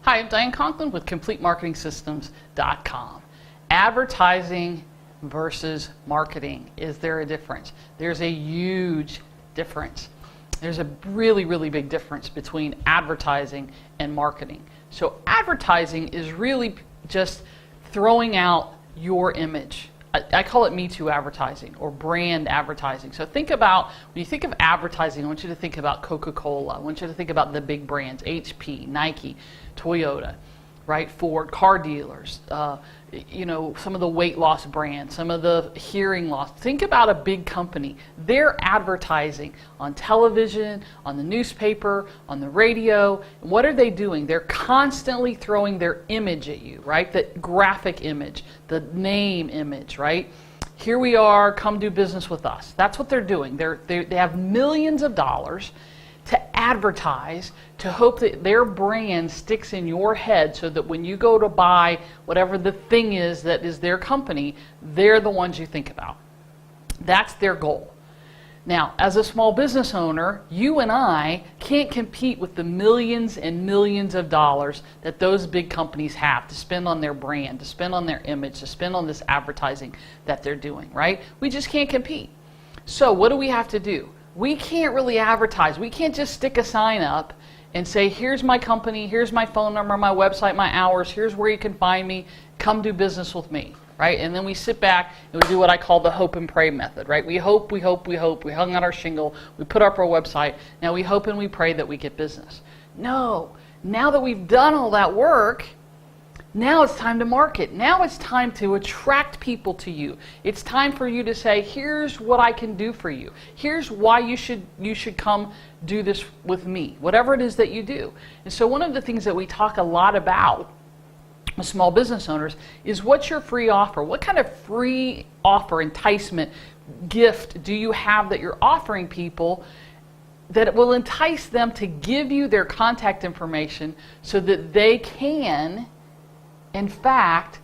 Hi, I'm Diane Conklin with CompleteMarketingSystems.com. Advertising versus marketing. Is there a difference? There's a huge difference. There's a really, really big difference between advertising and marketing. So advertising is really just throwing out your image. I call it Me Too advertising or brand advertising. So think about, when you think of advertising, I want you to think about Coca-Cola. I want you to think about the big brands, HP, Nike, Toyota, right? Ford, car dealers, some of the weight loss brands, some of the hearing loss. Think about a big company. They're advertising on television, on the newspaper, on the radio. What are they doing? They're constantly throwing their image at you, right? The graphic image, the name image, right? Here we are, come do business with us. That's what they're doing. They have millions of dollars to advertise, to hope that their brand sticks in your head so that when you go to buy whatever the thing is that is their company, they're the ones you think about. That's their goal. Now, as a small business owner, you and I can't compete with the millions and millions of dollars that those big companies have to spend on their brand, to spend on their image, to spend on this advertising that they're doing, right? We just can't compete. So what do we have to do? We can't really advertise. We can't just stick a sign up and say, here's my company, here's my phone number, my website, my hours, here's where you can find me, come do business with me, right? And then we sit back and we do what I call the hope and pray method, right? We hope, we hope, we hope, we hung out our shingle, we put up our website, now we hope and we pray that we get business. No, now that we've done all that work, now it's time to market. Now it's time to attract people to you. It's time for you to say, here's what I can do for you. Here's why you should come do this with me, whatever it is that you do. And so one of the things that we talk a lot about with small business owners is, what's your free offer? What kind of free offer, enticement, gift do you have that you're offering people that it will entice them to give you their contact information so that they can, in fact,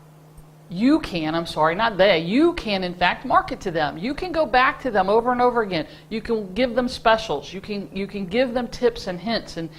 you can in fact market to them. You can go back to them over and over again. You can give them specials. You can give them tips and hints and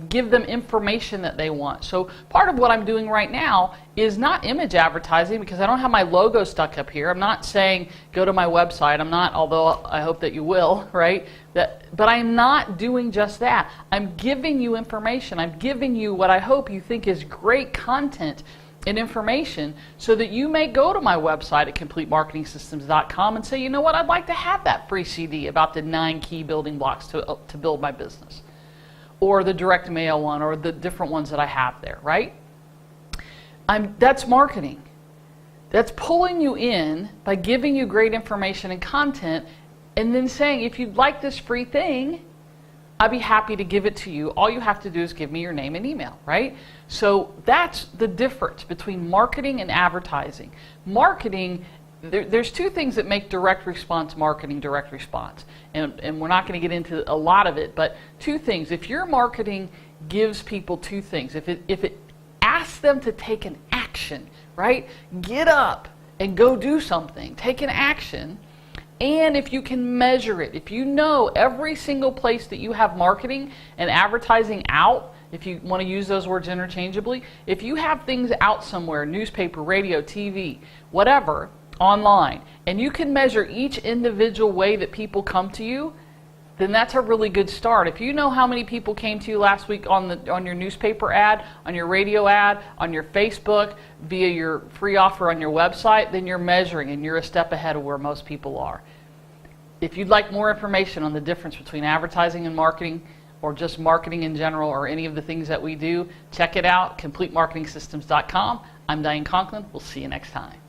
give them information that they want. So part of what I'm doing right now is not image advertising, because I don't have my logo stuck up here. I'm not saying go to my website. I'm not, although I hope that you will, right? But I'm not doing just that. I'm giving you information. I'm giving you what I hope you think is great content and information, so that you may go to my website at CompleteMarketingSystems.com and say, you know what, I'd like to have that free CD about the 9 key building blocks to build my business, or the direct mail one, or the different ones that I have there, right? That's marketing. That's pulling you in by giving you great information and content, and then saying, if you'd like this free thing, I'd be happy to give it to you. All you have to do is give me your name and email, right? So that's the difference between marketing and advertising. Marketing, there's two things that make direct response marketing direct response. And we're not going to get into a lot of it, but two things. If your marketing gives people two things, if it asks them to take an action, right? Get up and go do something. Take an action. And if you can measure it, if you know every single place that you have marketing and advertising out, if you want to use those words interchangeably, if you have things out somewhere, newspaper, radio, TV, whatever, online, and you can measure each individual way that people come to you, then that's a really good start. If you know how many people came to you last week on your newspaper ad, on your radio ad, on your Facebook, via your free offer on your website, then you're measuring and you're a step ahead of where most people are. If you'd like more information on the difference between advertising and marketing, or just marketing in general, or any of the things that we do, check it out, CompleteMarketingSystems.com. I'm Diane Conklin. We'll see you next time.